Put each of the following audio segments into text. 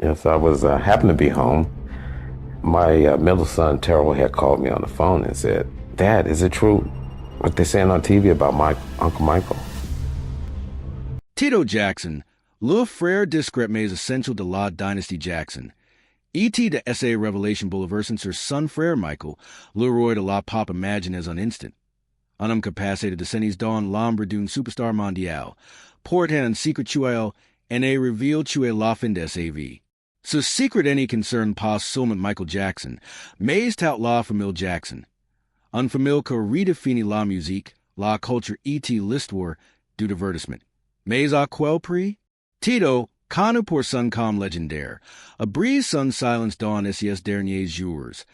Yes, I was happened to be home. My middle son Terrell had called me on the phone and said, "Dad, is it true what they're saying on TV about my Uncle Michael?" Tito Jackson, le frère discret mais essential de la dynasty Jackson. E.T. de S.A. Revelation Bouleversant sur son frère Michael, le roi de la pop imagine as un instant. Un homme capacité de descendis dans l'ombre d'une superstar mondiale. Port un secret tuel, and a reveal tuel la fin de sa vie. Ce secret any concern pas seulement Michael Jackson, mais tout la famille Jackson. Un famille que redéfinit la musique, la culture et l'histoire du divertissement. Mais à quel prix? Tito, connu pour son calme légendaire, a brise son silence dans ses derniers jours.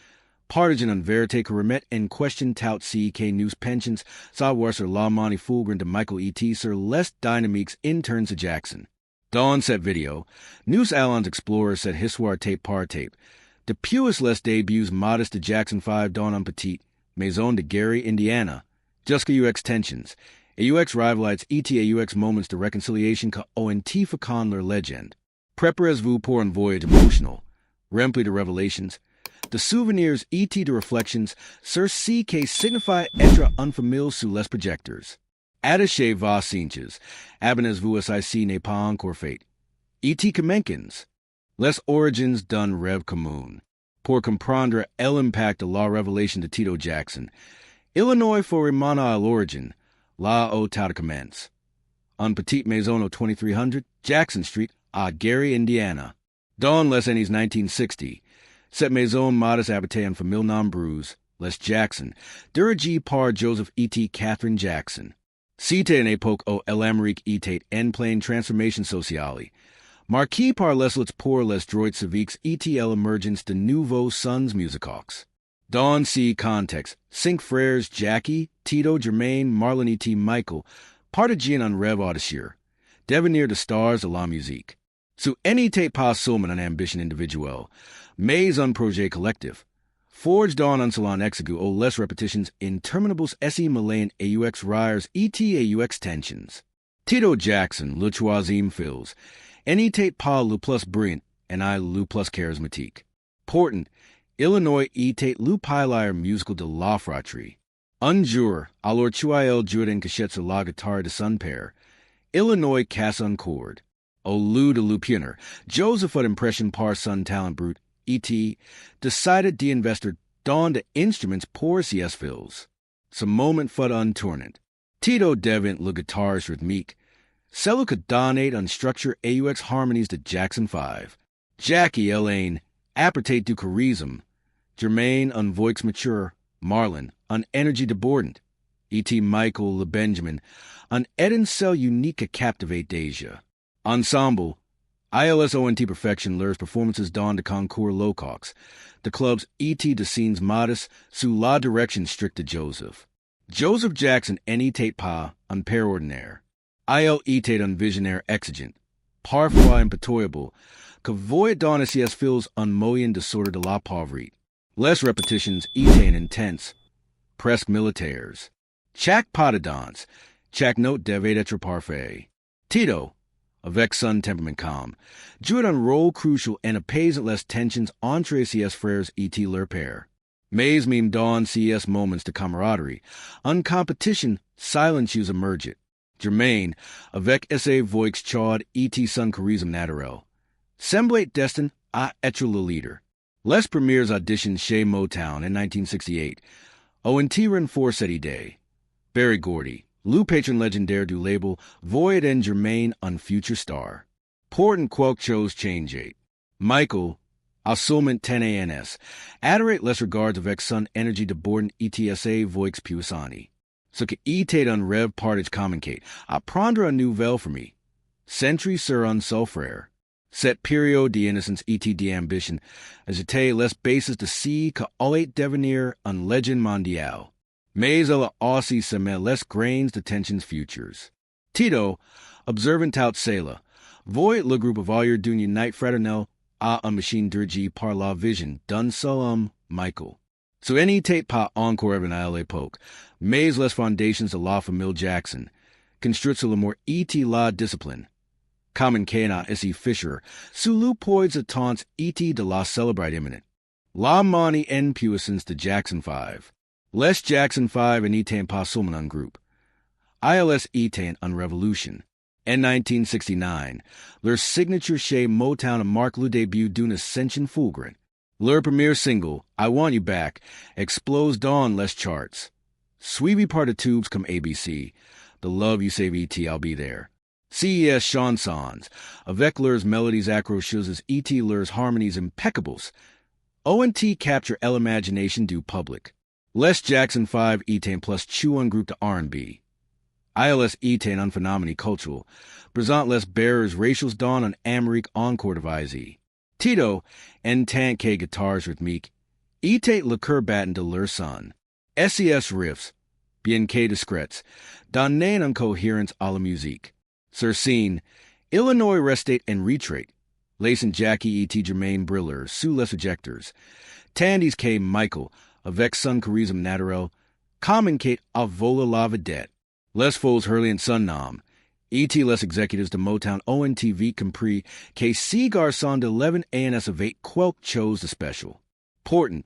Partisan en vérité que remet en question tout ce que nous pensions savoir sur la manie fulgurante de Michael E.T. sur les dynamiques internes de Jackson. Dans cette vidéo, nous allons explorer cette histoire tape par tape. Depuis les débuts modestes de Jackson 5 dans un petit maison de Gary, Indiana, jusqu'à UX tensions, et UX rivalites et UX moments de réconciliation que ont fécond leur légende. Préparez-vous pour un voyage émotionnel, rempli de révélations, de souvenirs et de réflexions sur ce que signifie être un famille sous les projecteurs. Attachez vos cinches, abonnez-vous si ce n'est pas encore fait. Et commencez les origines d'un rêve commun. Pour comprendre l'impact de la révélation de Tito Jackson, Illinois faut remonter à l'origine, là où tout commence. Une petite maison au 2300 Jackson Street à Gary, Indiana. Dans les années 1960, cette maison modeste habitait une famille nombreuse, les Jackson, dirigée par Joseph E.T. Catherine Jackson. C'était une époque où l'Amérique était en pleine transformation sociale, marquée par les luttes pour les droits civiques et l'émergence de nouveaux sons musicaux. Dans ce contexte, 5 frères Jackie, Tito, Jermaine, Marlon et Michael partageaient un rêve audacieux, devenir des stars de la musique. Ce n'était pas seulement une ambition individuelle, mais un projet collectif, forged dans un salon exigu aux les répétitions interminables et malaines et UX rires et UX tensions. Tito Jackson, le troisième fils, n'était pas le plus brillant et le plus charismatique. Pourtant, Illinois était le pilier musical de la fratrie. Un jour, alors qu'il jouait en cachette sur la guitare de son père, Illinois casse un chord. Au lieu de le pionnier, Joseph had impression par son talent brut, E.T. decided d'investir dans des instruments pour ses fils. Ce moment fut un tournant. Tito devint le guitariste rythmique, celui qui donnait une structure aux harmonies de Jackson 5. Jackie Elaine, apportait du charisme. Jermaine, un voix mature. Marlon, un énergie débordante. E.T. Michael le Benjamin, un étincelle unique à captiver déjà. Ensemble, ILSONT perfection leurs performances dans de concours locaux, de clubs et de scenes modestes sous la direction stricte de Joseph. Joseph Jackson n'était pas un père ordinaire. Il était un visionnaire exigent, parfois impitoyable, que voyait dans ses fils un moyen de sortir de la pauvreté. Les répétitions étaient intenses, presque militaires. Chaque pas de danse, chaque note devait être parfait. Tito, avec son temperament calme, jouait un rôle crucial en apaisant les tensions entre ses frères et leur père. Mais même dans ces moments de camaraderie, une compétition silencieuse émergeait. Jermaine, avec sa voix chaude et son charisme naturel, semblait destiné à être le leader. Les premières auditions chez Motown en 1968 ont renforcé cette idée. Barry Gordy, le patron légendaire du label, voyait en Jermaine un future star. Pourtant quelque chose changeait. Michael, à seulement 10 ans, adorait les regards avec son énergie débordante et sa voix puissante. Ce qui était un rêve partage communiqué, à prendre une nouvelle for me. Century sur un seul frère. Cette période d'innocence et d'ambition agitait les bases de ce que allait devenir une légende mondiale. Mais elle a aussi semé les grains de tensions futures. Tito, observant tout cela, voyait le groupe voyeur d'une unité fraternelle à une machine dirigée par la vision d'un seul homme, Michael. Ce n'était pas encore évident à l'époque, mais les fondations de la famille Jackson, construites sur l'amour et la discipline, Common Kana S.E. Fisher, Sulu Poids Attentes E.T. de la Celebrite Imminent. La Mani N. Puissance de Jackson 5. Les Jackson 5 and Etain pas Sulmanon Group. ILS Etain on Revolution. En 1969, leur signature chez Motown marque le début d'une ascension fulgurante. Leur premier single, I Want You Back, explose dans les charts. Suivi par de tubes comme ABC, The Love You Save E.T. I'll Be There. CES chansons, avec leurs mélodies accrocheuses E.T. leurs harmonies impeccables. O&T capture l'imagination du public. Les Jackson 5 Etain plus chew un groupe de R&B. ILS Etain un phénomène cultural, présente les bearers racials dans un Amérique encore divisé. Tito, en tant que guitars rythmiques, Etain le cœur battant de leur son. SES riffs, bien que discrets, donnent une cohérence à la musique. Sur scène, Illinois restate en retrait. Lacing Jackie E.T. Jermaine Briller sous les ejectors. Tandis que Michael, avec son charisme naturel, communicate à vola la vedette. Les Foles Hurley and Son Nom. E.T. les executives de Motown ONTV compris que si garçon de 11 ans avec quelques chose de special. Portant,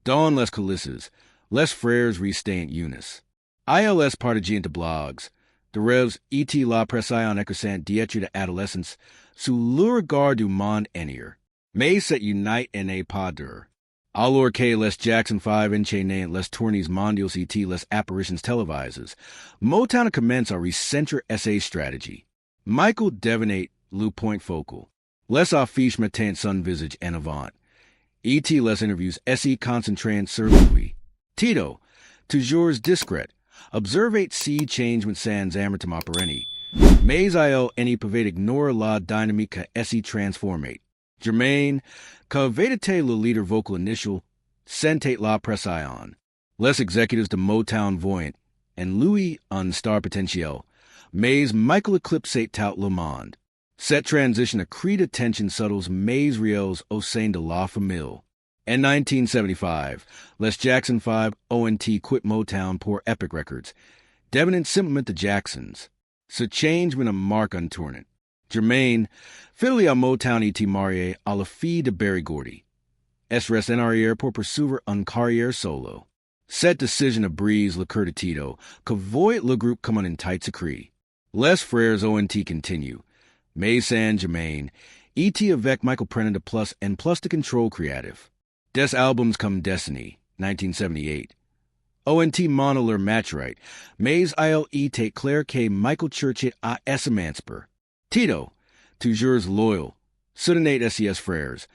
dans les coulisses, les frères restant unis. ILS partageant de blogs. De rêves E.T. la presse en écrasant diètre de adolescence sous le regard du monde entier. Mais set unite en a pas dur. Alors que les Jackson 5 enchaînant les tournées mondiales E.T. les apparitions télévisées, Motown commence à recentrer sa stratégie. Michael devenait le point focal. Les affiches mettant son visage en avant. E.T. les interviews se concentrant sur lui. Tito, toujours discret, observate si changement sans amertume apparente. Mais il ne pouvait ignorer la dynamique que se transformait. Jermaine, que était le leader vocal initial, sentait la pression. Les executives de Motown voyant, en lui un star potentiel, mais Michael eclipsait tout le monde. Cette transition accrue de tension subtles mais réels au sein de la famille. En 1975, les Jackson 5 O&T quit Motown pour Epic Records, devenant simplement the Jacksons. Ce changement marque un tournant. Jermaine, fidèle à Motown E.T. marié à la fille de Berry Gordy. Es reste en arrière pour poursuivre une carrière solo. Cette décision a brise le cœur de Tito, que voit le groupe comme un tight secret. Les frères O&T continue. Mais sans Jermaine, E.T. avec Michael prennent de plus en plus de contrôle créatif. Des albums comme Destiny, 1978. O&T mono leur match right, mais il est clair que Michael cherchait à s'émanciper. Tito, toujours loyal, soutenait SES frères,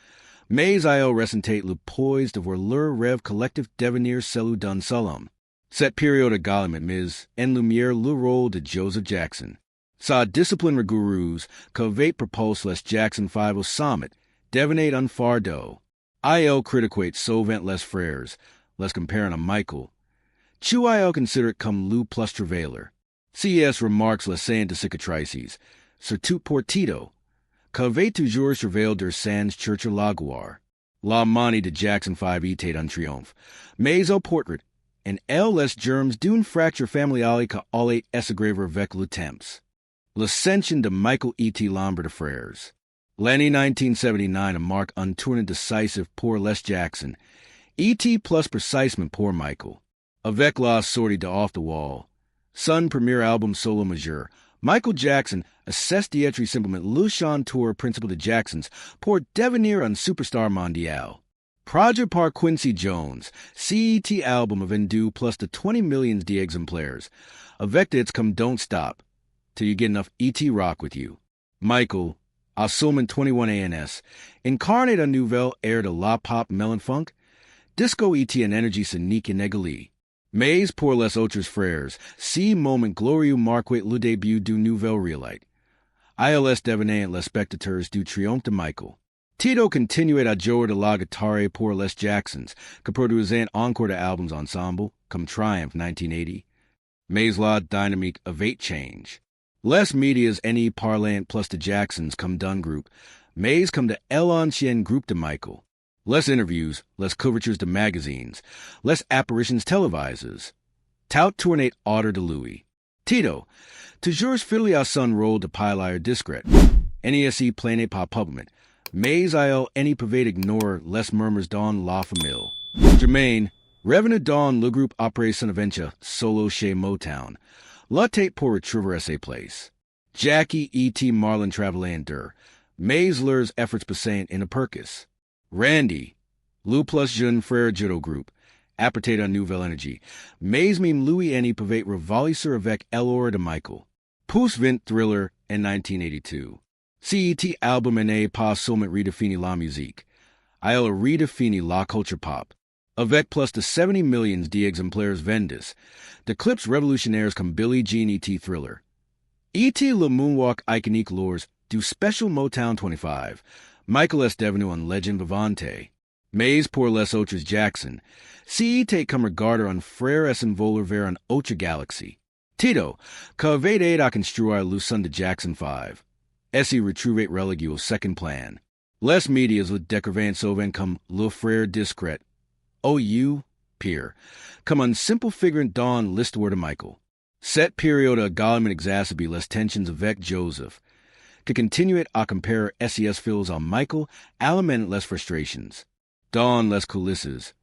mais il ressentait le poise de voir leur rêve collectif devenir celui d'un seul homme. Cette période également mise en lumière le rôle de Joseph Jackson. Sa discipline rigoureuse qu'avait propose les Jackson 5 au sommet devenait un fardeau. Il critiquait souvent les frères, les comparant à Michael. Tu il considère comme le plus travailleur. CES remarques les scènes de cicatrices, surtout pour Tito, qu'avait toujours travaillé der sans chercher la gloire. La manie de Jackson 5 était un triomphe, mais au portrait, en elle les germes d'une fracture familiale que allait s'aggraver avec le temps. L'ascension de Michael E.T. Lambert de frères. L'année 1979 marque un tournant décisif pour les Jackson, E.T. plus précisément pour Michael. Avec la sortie de Off the Wall, son premier album solo majeur, Michael Jackson cesse d'être simplement le chanteur principal de Jacksons pour devenir un superstar mondial. Produit par Quincy Jones, CET album a vendu plus de 20 millions d'exemplaires, avec hits comme Don't Stop, Till You Get Enough E.T. Rock With You. Michael, à seulement 21 ans, incarnait un nouvel air de la pop melon funk, disco E.T. en énergie scénique inégalée. Mais pour les autres frères, si moment glorieux marquait le début du nouvel realite. ILS devenait les spectateurs du triomphe de Michael. Tito continuait à jouer de la guitare pour les Jacksons, que produisaient encore de albums ensemble, comme Triumph 1980. Mais la dynamique avait changé. Les médias n'y parlant plus de Jacksons comme d'un groupe, mais comme de l'ancien groupe de Michael. Les interviews, les couvertures de magazines, les apparitions télévisées. Tout tournait autour de lui. Tito, toujours fidèle à son rôle de pilaire discret, NESE plane pa publiment. Mais il any pavate ignore less murmurs don la famille. Germain, revenue don le groupe après son aventure solo chez Motown. La tape pour retriever essay place. Jackie E.T. Marlin Travalander. Mais leurs efforts passant in a percus. Randy, Lou plus jeune frère judo group. Apportate à nouvelle énergie. Mais meme Louis any pavate revalisseur avec Elora de Michael. Pouce vint thriller in 1982. CET album et pas seulement redéfini la musique. Il a redéfini la culture pop. Avec plus de 70 millions d'exemplaires vendus. De clips révolutionnaires comme Billie Jean E.T. Thriller. E.T. le moonwalk iconique lors du Special Motown 25. Michael S. devenu un legend vivante. Mais pour les autres Jackson. CET comme regarder un frère et voler vers un autre galaxie. Tito, qu'avait aidé à construire le son de Jackson 5. Essi retrouvé relégué au second plan. Les médias le décrivant souvent comme le frère discret. OU, pire, comme un simple figurant dans l'histoire de Michael. Cette période a également exacerbé les tensions avec Joseph, que continuait à comparer SES fils à Michael, alimentant les frustrations. Dans les coulisses,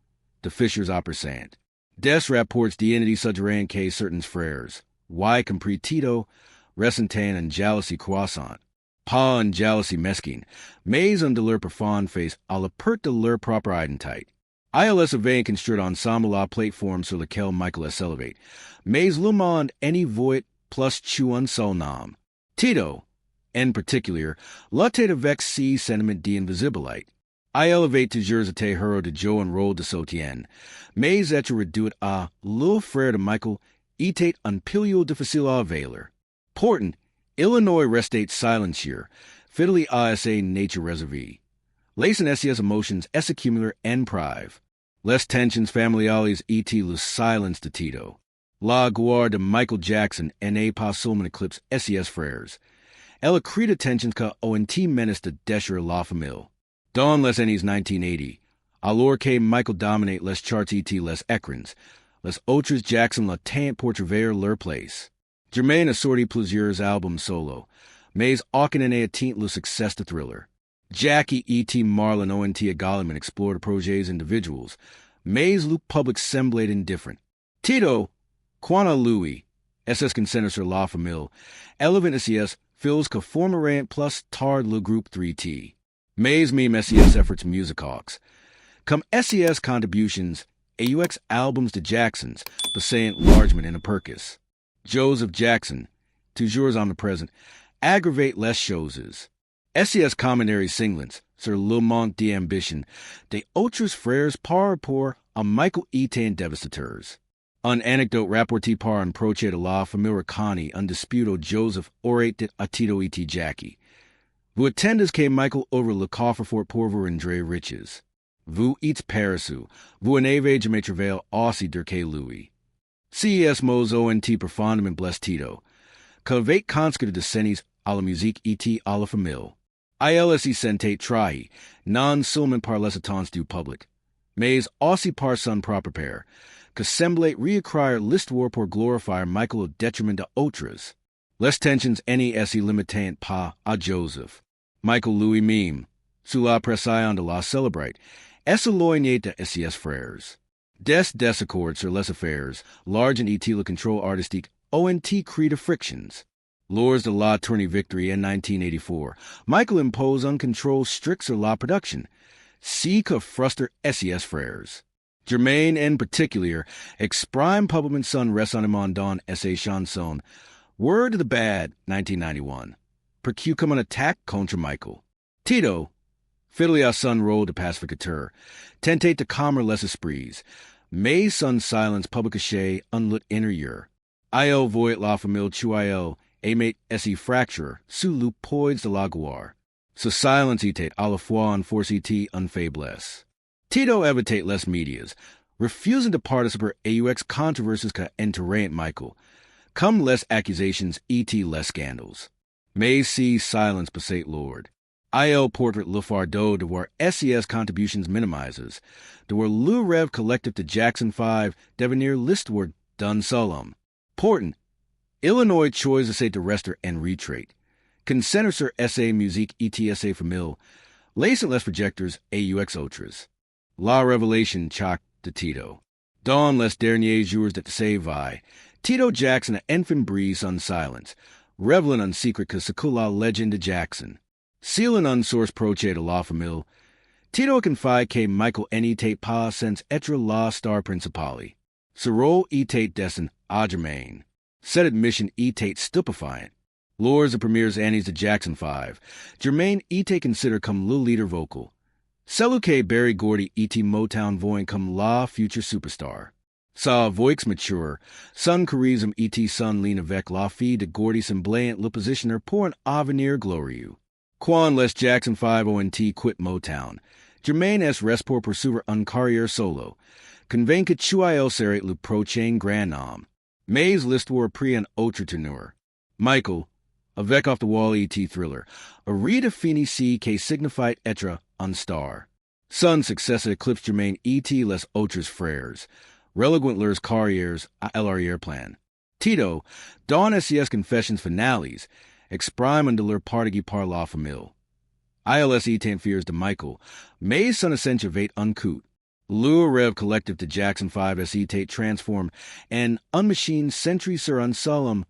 de Fisher's opposant. Des rapports d'identité souterraine que certains frères, y compris Tito, ressentant une jalousie croissante. Pas une jalousie mesquine, mais un de leur profonde face à la perte de leur propre identité. ILS avait construit ensemble la plateforme sur laquelle Michael s'élevait, mais le monde any voit plus chu un seul nom. Tito, en particulier, la tête avec si sentiment d'invisibilité. Il avait toujours été héros de Joe un rôle de soutien, mais être réduit à le frère de Michael était un pilier difficile à avaler. Pourtant, Illinois restait silencieux, fidèle à sa nature réservée. Les SES emotions s'accumulent en prive. Les tensions familiales étaient le silence de Tito. La gloire de Michael Jackson n'est pas seulement éclipse SES frères. Elle crée de tensions qu'ont menace de déchirer la famille. Dans les années 1980, alors que Michael dominait les charts et les écrans, les autres Jackson le temps pour trouver leur place. Germain a sorti plusieurs albums solo, mais aucun n'a atteint le succès de Thriller. Jackie E.T. Marlin ont également exploré de projets individuals, mais le public semblait indifferent. Tito, quant à Louis, SS concentre sur la famille, élevant SES fils que formeront plus tard le groupe 3T. Mais même SES efforts musicaux. Comme SES contributions, AUX albums de Jacksons, passant largement in a percus. Joseph Jackson, toujours omnipresent, aggravate les choses. SES commentaries singlants sur le manque d'ambition des autres frères par rapport à Michael étant dévastateurs. Un anecdote rapporté par un proche de la famille Connie undisputé Joseph aurait dit à Tito et Jackie. Vous attendez que Michael ouvre le coffre-fort pour vous rendre riches. Vous êtes paresseux, vous n'avez jamais travaillé aussi dur que lui. CES mos ont profondément blessé Tito, qu'avait conscrit de scènes à la musique et à la famille. Il s'y sentait trahi, non seulement par les attentes du public, mais aussi par son propre père, que semblait réécrire l'histoire pour glorifier Michael au détriment d'autres. Les tensions n'étaient limitées pas à Joseph. Michael lui-même, sous la pression de la célébrate, s'éloignait de SES frères. Des désaccords sur les affaires, l'argent et le contrôle artistique ont créé de frictions. Lors de la tournée Victory en 1984, Michael impose un contrôle strict sur la production, ce que frustre SES frères. Germain en particulier exprime publiquement son ressentiment dans sa chanson Word of the Bad 1991, perçu comme une attaque contre Michael. Tito, fidèle à son rôle de pacificateur, tentait de calmer les esprits, mais son silence public caché un lutte intérieur. Il voit la famille Chuael émet ses fractures sous le poids de la gloire. Ce silence était à la fois une force et une faiblesse. Tito évitait les médias, refusant de participer aux controversies que entouraient Michael, comme les accusations et les scandales. Mais si silence passait lourd. Il portrait le fardeau de voir SES contributions minimises, de voir le rêve collectif de Jackson 5 devenir l'histoire d'un seul homme. Pourtant, Illinois choisit de rester en retrait, Concentre sur sa musique ETSA famille, laissez les projecteurs aux autres. La révélation choc de Tito. Dans les derniers jours de sa vie, Tito Jackson a enfin brisé son silence, révélant un secret que secoue la légende de Jackson. Sealing une source proche de la famille, Tito confie que Michael n'était pas sans être la star principale. Ce rôle était destined à Jermaine. Cette admission était stupéfiante. Lors des premières années de Jackson 5, Jermaine était considéré comme le leader vocal. Celui que Barry Gordy était Motown voyant comme la future superstar. Sa voix mature, son charisme était son lien avec la fille de Gordy semblant le positionner pour un avenir glorieux. Quand les Jackson 5 ont quitté Motown, Jermaine est resté pour poursuivre une carrière solo, convaincu qu'il serait le prochain grand homme. Mais l'histoire pris un autre tournure. Michael, avec Off the Wall et Thriller, a redéfini ce que signifie être un star. Son succès éclipse Jermaine et les autres frères, reléguant leurs carrières à l'arrière-plan. Tito, dans ses confessions finales, exprime un douleur partagée par la famille. ILS etant fears de Michael, mais son ascension va uncoute. Le rêve collectif de Jackson 5 était transformé en une machine centrée sur un seul homme,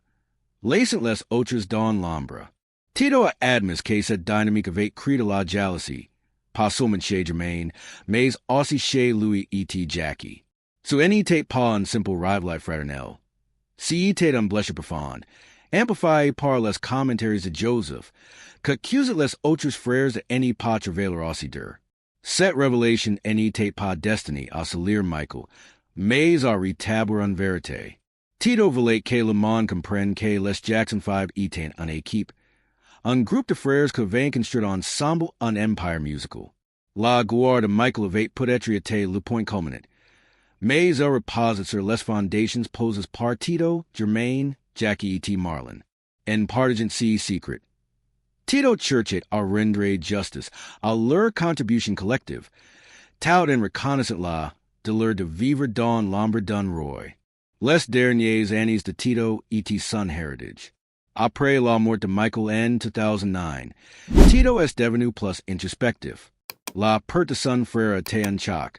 laissant les autres dans l'ombre. Tito a admis que cette dynamique avait créé de la jalousie, pas seulement chez Jermaine, mais aussi chez Louis et Jackie. Ce n'était pas un simple rivalry fraternel. C'était un blessure profonde, amplifié par les commentaires de Joseph, qu'accusait les autres frères de ne pas travailler aussi dur. Cette révélation n'était pas destinée à salir Michael, mais à rétablir en vérité. Tito voulait que le monde comprenne que les Jackson 5 étaient une équipe, un groupe de frères qui avaient construit ensemble un empire musical. La gloire de Michael avait peut-être été le point culminant, mais elle repose sur les fondations posées par Tito, Jermaine, Jackie et Marlon. En partageant ces secrets, Tito cherchait à rendre justice à leur contribution collective, tout en reconnaissant la douleur de vivre dans l'ombre d'un roi. Les dernières années de Tito étaient son héritage. Après la mort de Michael en 2009, Tito est devenu plus introspectif. La perte de son frère était un choc,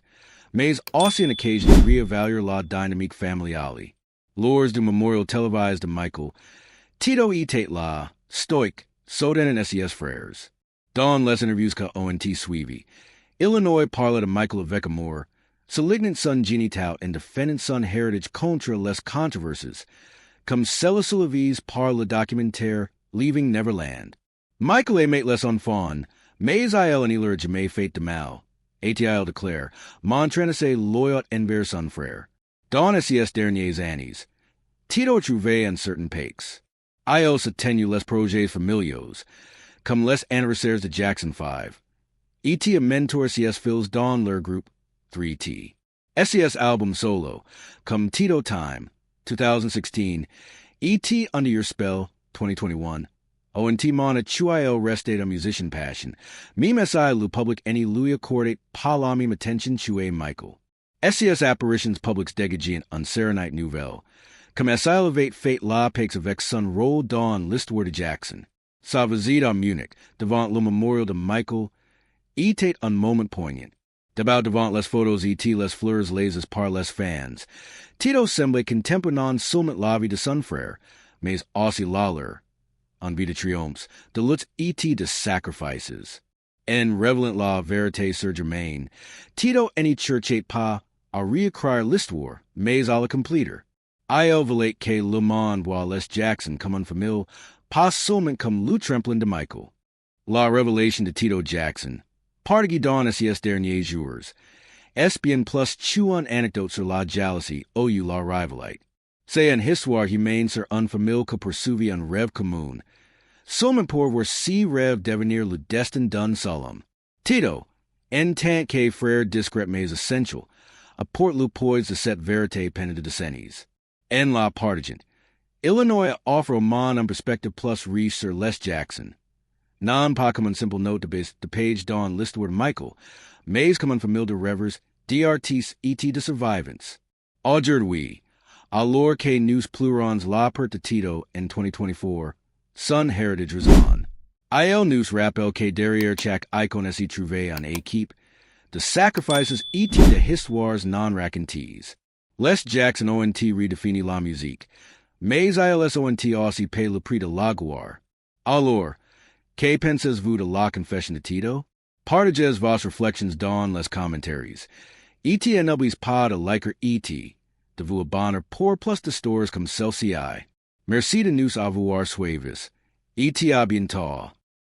mais aussi une occasion de réévaluer la dynamique familiale. Lors du memorial télévisé de Michael, Tito était là, stoïque, soudain en ses frères. Dans les interviews que ont suivi, Illinois parle de Michael avec amour, soulignant son génital et défendant son héritage contre les controversies, comme cela soulevées par le documentaire Leaving Neverland. Michael aimait les enfants, mais il n'a leur jamais fait de mal, et-il déclare, montrant ses loyauté envers son frère. Dans ces dernières années, Tito trouvait un certain paix. Il s'éteignit les projets familiaux, comme les anniversaires de Jackson 5. Et a mentor ses fils dans leur groupe 3T. SES album solo, comme Tito Time, 2016, E.T. Under Your Spell, 2021, ONT Mana Chuayo rested a musician passion, meme SI lu public any lui accordate palami attention chue Michael. SES apparitions publics dégagient un Serenite Nouvelle, comme SI elevate fate la pex avec son rôle dans l'histoire de Jackson. Sa visite à Munich, devant le memorial de Michael, était un moment poignant. D'abord devant les photos et les fleurs laissées par les fans, Tito semblait contempler non seulement la vie de son frère, mais aussi la leur, en vie de triomphe, de luttes et de sacrifices. En révélant la vérité sur Jermaine, Tito n'y cherchait pas à réécrire l'histoire, mais à la compléter. Il voulait que le monde voit les Jackson comme une famille, pas seulement comme le tremplin de Michael. La révélation de Tito Jackson, partagée dans ces derniers jours, est bien plus qu'une anecdote sur la jalousie ou la rivalité. C'est une histoire humaine sur une famille qui poursuivit un rêve commun, seulement pour voir si rêve devenir le destin d'un seul homme. Tito, en tant que frère discret mais essentiel, apporte le poids de cette vérité pendant de décennies. En la partageant, Illinois offre au monde une perspective plus riche sur les Jackson. Non pas comme une simple note de page dans l'histoire de Michael, mais comme une famille de rêveurs, d'artistes et de survivants. Aujourd'hui, alors que nous pleurons la perte de Tito en 2024, son héritage résonne. Il nous rappelle que derrière chaque icône s'y trouve en équipe de sacrifices et de histoires non racontés. Les Jackson ont redéfini la musique, mais ils ont aussi payé le prix de la gloire. Alors, que pensez-vous de la confession de Tito? Partagez vos réflexions dans les commentaires. Et n'oubliez pas de liker et de vous abonner pour plus de stores comme celle-ci. Merci de nous avoir suivis. Et à bientôt.